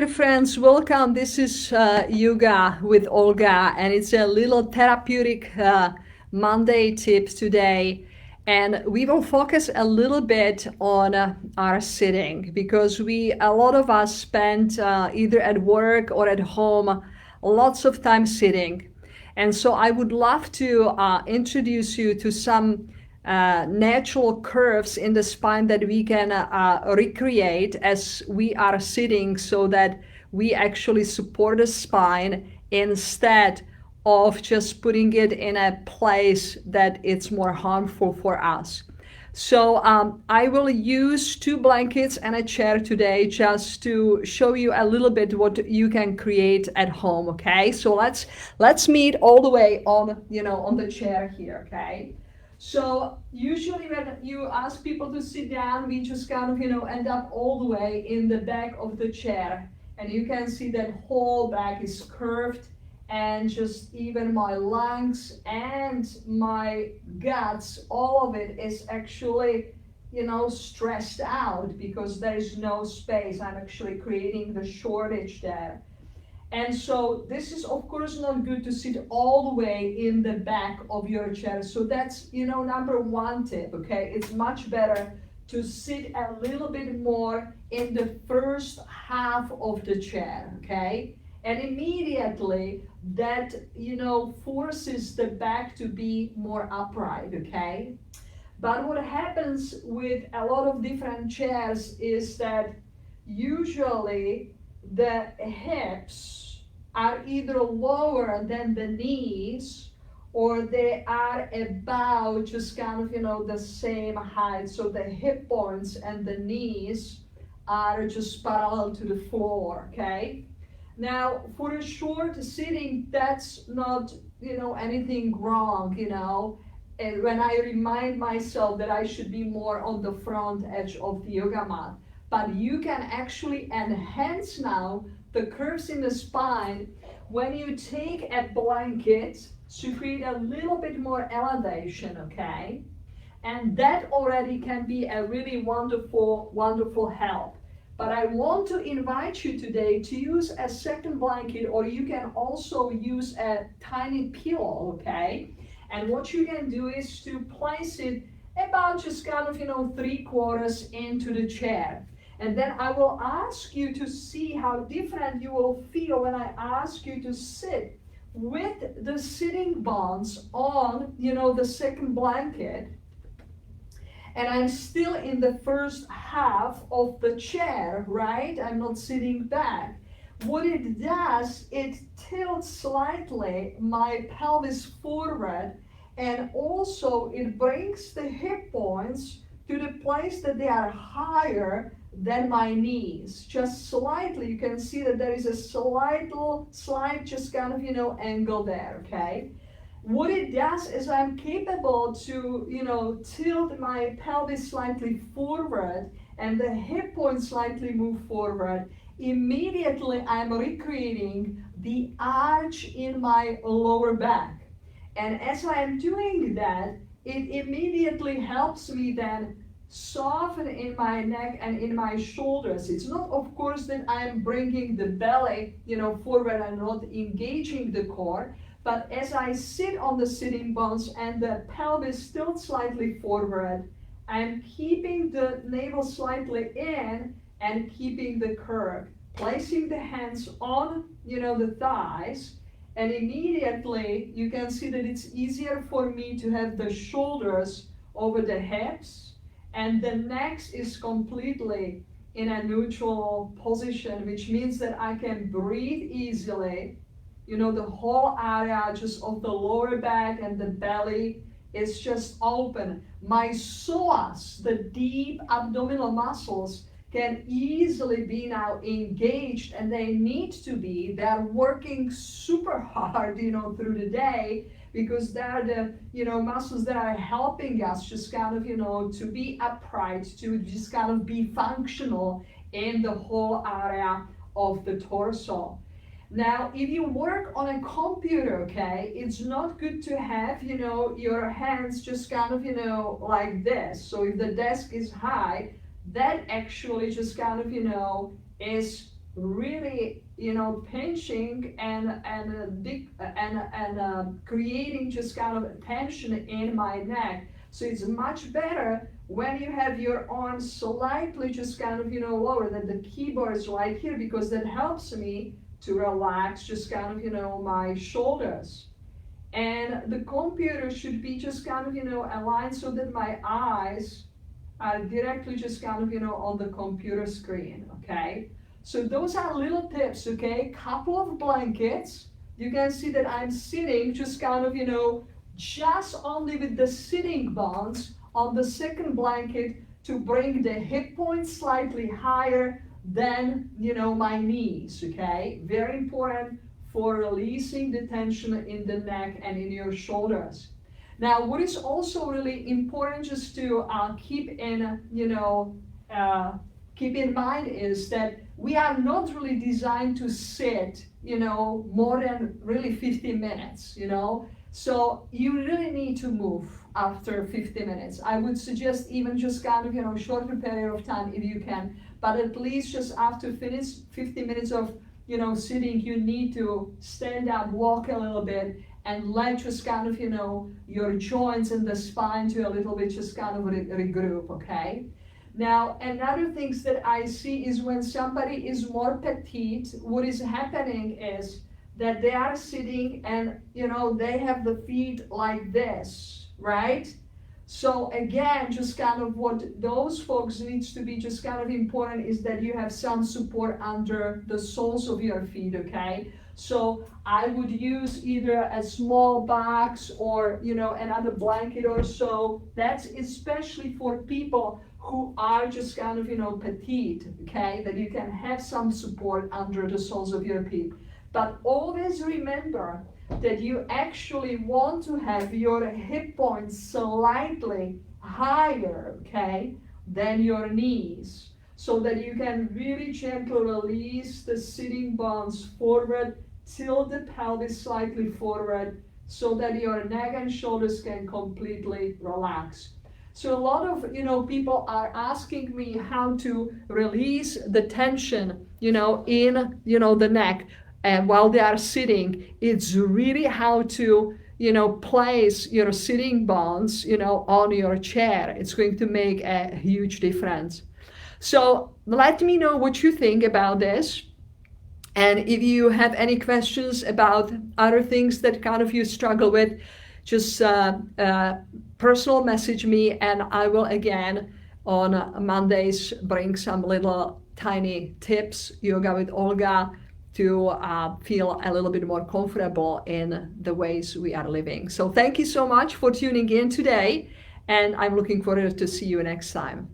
Friends, welcome. This is Yoga with Olga, and it's a little therapeutic Monday tip today. And we will focus a little bit on our sitting because a lot of us spend either at work or at home lots of time sitting. And so I would love to introduce you to some natural curves in the spine that we can recreate as we are sitting so that we actually support the spine instead of just putting it in a place that it's more harmful for us. So I will use two blankets and a chair today just to show you a little bit what you can create at home. Okay, so let's meet all the way on the chair here. Okay. So usually when you ask people to sit down, we just kind of end up all the way in the back of the chair. And you can see that whole back is curved, and just even my lungs and my guts, all of it is actually stressed out because there is no space. I'm actually creating the shortage there. And so this is of course not good to sit all the way in the back of your chair. So that's, number one tip, okay? It's much better to sit a little bit more in the first half of the chair, okay? And immediately that, forces the back to be more upright, okay? But what happens with a lot of different chairs is that usually the hips are either lower than the knees or they are about just kind of the same height. So the hip points and the knees are just parallel to the floor, okay? Now for a short sitting, that's not anything wrong, and when I remind myself that I should be more on the front edge of the yoga mat. But you can actually enhance now the curves in the spine when you take a blanket to create a little bit more elevation, okay? And that already can be a really wonderful help. But I want to invite you today to use a second blanket, or you can also use a tiny pillow, okay? And what you can do is to place it about just kind of 3/4 into the chair. And then I will ask you to see how different you will feel when I ask you to sit with the sitting bones on, the second blanket. And I'm still in the first half of the chair, right? I'm not sitting back. What it does, it tilts slightly my pelvis forward, and also it brings the hip points to the place that they are higher than my knees, just slightly. You can see that there is a slight just kind of angle there, okay? What it does is I'm capable to tilt my pelvis slightly forward and the hip points slightly move forward. Immediately I'm recreating the arch in my lower back, and as I'm doing that, it immediately helps me then soften in my neck and in my shoulders. It's not, of course, that I'm bringing the belly, forward and not engaging the core, but as I sit on the sitting bones and the pelvis tilts slightly forward, I'm keeping the navel slightly in and keeping the curve. Placing the hands on, the thighs, and immediately you can see that it's easier for me to have the shoulders over the hips, and the neck is completely in a neutral position, which means that I can breathe easily. The whole area just of the lower back and the belly is just open. My psoas, the deep abdominal muscles, can easily be now engaged, and they need to be. They're working super hard, through the day, because they're the, muscles that are helping us just kind of, to be upright, to just kind of be functional in the whole area of the torso. Now, if you work on a computer, okay, it's not good to have, your hands just kind of, like this. So if the desk is high, that actually just kind of, is really, pinching and creating just kind of tension in my neck. So it's much better when you have your arms slightly just kind of, lower, that the keyboard is right here, because that helps me to relax just kind of, my shoulders. And the computer should be just kind of, aligned so that my eyes are directly just kind of, on the computer screen, okay? So those are little tips, okay? Couple of blankets. You can see that I'm sitting just kind of, just only with the sitting bones on the second blanket to bring the hip points slightly higher than, my knees, okay? Very important for releasing the tension in the neck and in your shoulders. Now, what is also really important just to keep in mind is that we are not really designed to sit, more than really 50 minutes, So you really need to move after 50 minutes. I would suggest even just kind of, shorter period of time if you can, but at least just after finish 50 minutes of, sitting, you need to stand up, walk a little bit, and let just kind of, your joints and the spine to a little bit just kind of regroup, okay? Now, another things that I see is when somebody is more petite, what is happening is that they are sitting and, they have the feet like this, right? So again, just kind of what those folks needs to be just kind of important is that you have some support under the soles of your feet, okay? So I would use either a small box or, another blanket or so. That's especially for people who are just kind of, petite, okay? That you can have some support under the soles of your feet. But always remember that you actually want to have your hip points slightly higher, okay, than your knees, so that you can really gently release the sitting bones forward, tilt the pelvis slightly forward, so that your neck and shoulders can completely relax. So a lot of, people are asking me how to release the tension, in, the neck. And while they are sitting, it's really how to, place your sitting bones, on your chair. It's going to make a huge difference. So let me know what you think about this. And if you have any questions about other things that kind of you struggle with, just personal message me, and I will again on Mondays bring some little tiny tips, yoga with Olga, to feel a little bit more comfortable in the ways we are living. So thank you so much for tuning in today, and I'm looking forward to see you next time.